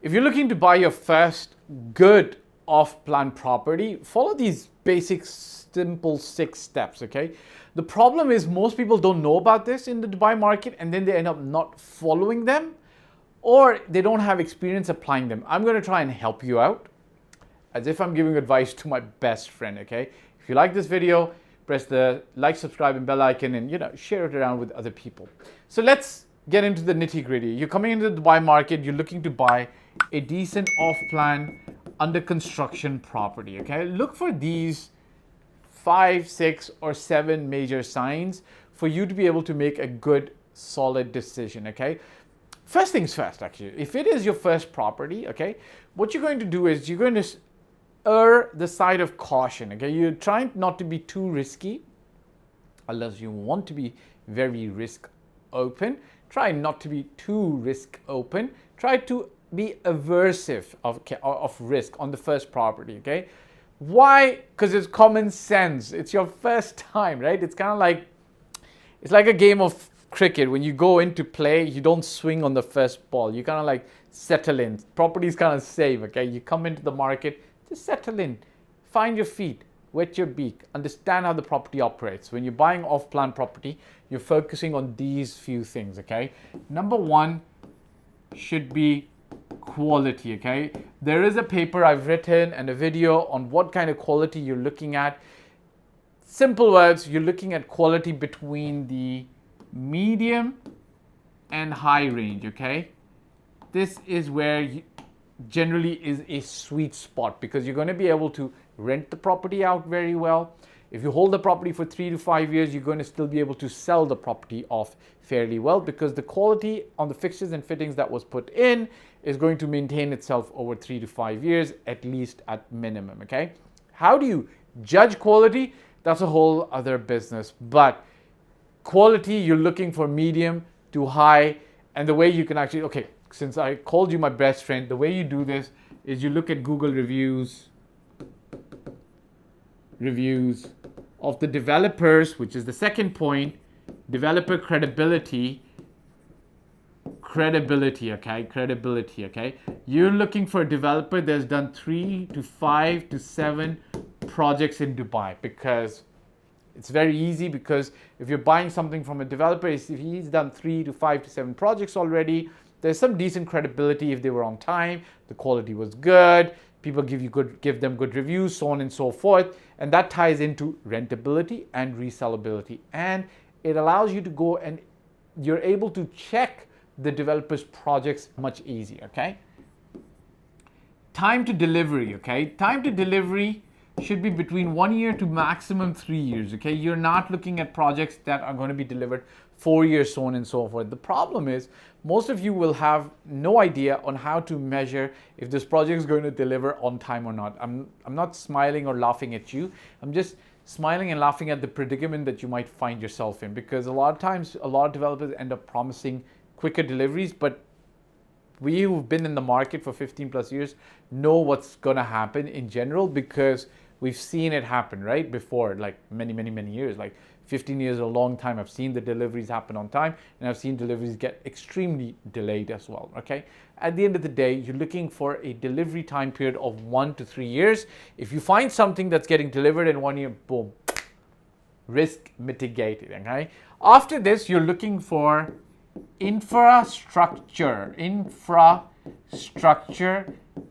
If you're looking to buy your first good off-plan property, follow these basic, simple 6 steps, okay? The problem is most people don't know about this in the Dubai market, and then they end up not following them, or they don't have experience applying them. I'm going to try and help you out as if I'm giving advice to my best friend, okay? If you like this video, press the like, subscribe, and bell icon, and share it around with other people. So let's get into the nitty-gritty. You're coming into the Dubai market, you're looking to buy a decent off-plan, under construction property, okay? Look for these 5, 6, or 7 major signs for you to be able to make a good, solid decision, okay? First things first, actually, if it is your first property, okay, what you're going to do is you're going to err the side of caution, okay? You're trying not to be too risky, unless you want to be very risk open. Try not to be too risk open. Try to be aversive of risk on the first property, okay? Why? Because it's common sense. It's your first time, right? It's kind of like, it's like a game of cricket. When you go into play, you don't swing on the first ball. You kind of like settle in. Property is kind of safe, okay? You come into the market, just settle in. Find your feet, wet your beak, understand how the property operates. When you're buying off-plan property, you're focusing on these few things, okay? Number 1 should be quality, okay? There is a paper I've written and a video on what kind of quality you're looking at. Simple words, you're looking at quality between the medium and high range, okay? This is where generally is a sweet spot, because you're going to be able to rent the property out very well. If you hold the property for 3 to 5 years, you're going to still be able to sell the property off fairly well, because the quality on the fixtures and fittings that was put in is going to maintain itself over 3 to 5 years, at least at minimum, okay? How do you judge quality? That's a whole other business. But quality, you're looking for medium to high, and the way you can actually, okay, since I called you my best friend, the way you do this is you look at Google reviews of the developers, which is the second point, developer credibility, okay? You're looking for a developer that's done 3 to 5 to 7 projects in Dubai, because it's very easy, because if you're buying something from a developer, if he's done 3 to 5 to 7 projects already, there's some decent credibility. If they were on time, the quality was good, people give them good reviews, so on and so forth, and that ties into rentability and resellability, and it allows you to go and you're able to check the developer's projects much easier, okay? Time to delivery, okay? Time to delivery should be between 1 year to maximum 3 years, okay? You're not looking at projects that are going to be delivered 4 years, so on and so forth. The problem is most of you will have no idea on how to measure if this project is going to deliver on time or not. I'm not smiling or laughing at you. I'm just smiling and laughing at the predicament that you might find yourself in, because a lot of times a lot of developers end up promising quicker deliveries, but we who've been in the market for 15 plus years know what's going to happen in general, because we've seen it happen, right? Before, like many years, like 15 years is a long time. I've seen the deliveries happen on time, and I've seen deliveries get extremely delayed as well, okay? At the end of the day, you're looking for a delivery time period of 1 to 3 years. If you find something that's getting delivered in 1 year, boom, risk mitigated, okay? After this, you're looking for infrastructure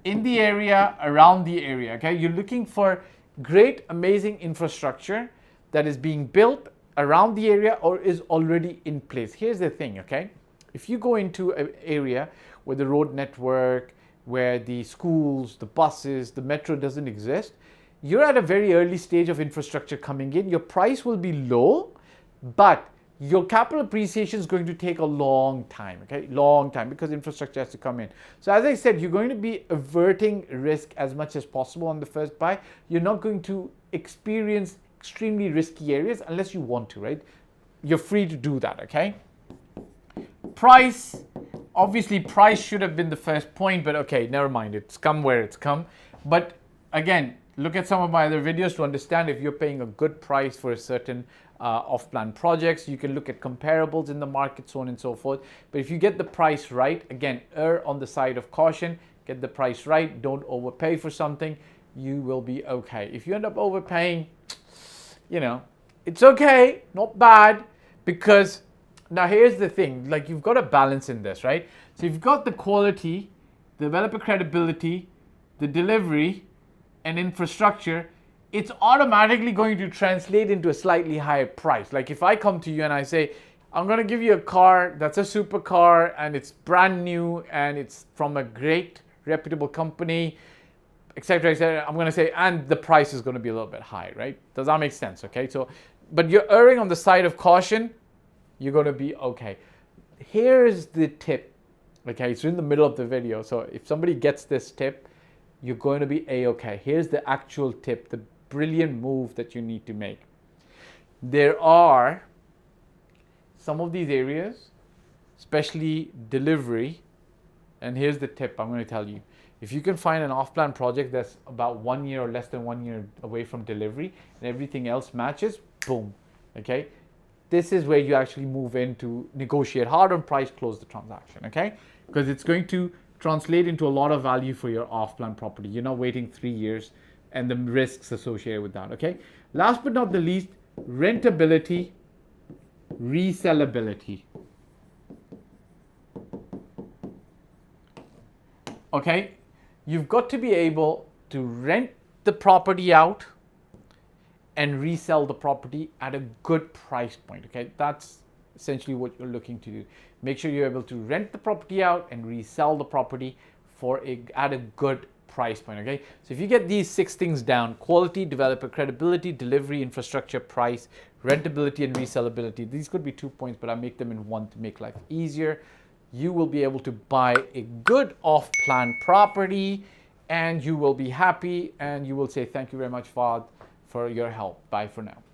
in the area, around the area, okay? You're looking for great, amazing infrastructure that is being built around the area or is already in place. Here's the thing, okay? If you go into an area where the road network, where the schools, the buses, the metro doesn't exist, you're at a very early stage of infrastructure coming in. Your price will be low, but your capital appreciation is going to take a long time, okay? Long time, because infrastructure has to come in. So as I said, you're going to be averting risk as much as possible on the first buy. You're not going to experience extremely risky areas unless you want to, right? You're free to do that, okay? Price, obviously price should have been the first point, but okay, never mind. It's come where it's come. But again, look at some of my other videos to understand if you're paying a good price for a certain off-plan projects. You can look at comparables in the market, so on and so forth. But if you get the price right, again, err on the side of caution. get the price right, don't overpay for something, you will be okay. If you end up overpaying, you know, it's okay, not bad, because now here's the thing, like you've got a balance in this, right? So you've got the quality, developer credibility, the delivery, and infrastructure. It's automatically going to translate into a slightly higher price. Like if I come to you and I say, I'm going to give you a car that's a supercar and it's brand new and it's from a great reputable company, etc., etc., I'm going to say, and the price is going to be a little bit high, right? Does that make sense? Okay, so, but you're erring on the side of caution, you're going to be okay. Here's the tip. Okay, it's in the middle of the video, so if somebody gets this tip, you're going to be a-okay. Here's the actual tip, the brilliant move that you need to make. There are some of these areas, especially delivery, and here's the tip I'm going to tell you. If you can find an off-plan project that's about 1 year or less than 1 year away from delivery and everything else matches, boom, okay? This is where you actually move in to negotiate hard on price, close the transaction, okay? Because it's going to translate into a lot of value for your off-plan property. You're not waiting 3 years and the risks associated with that, okay? Last but not the least, rentability, resellability. Okay, you've got to be able to rent the property out and resell the property at a good price point, okay? That's essentially what you're looking to do. Make sure you're able to rent the property out and resell the property at a good price point, okay? So if you get these 6 things down, quality, developer credibility, delivery, infrastructure, price, rentability, and resellability, these could be 2 points, but I make them in one to make life easier. You will be able to buy a good off-plan property and you will be happy and you will say, thank you very much, Fahd, for your help. Bye for now.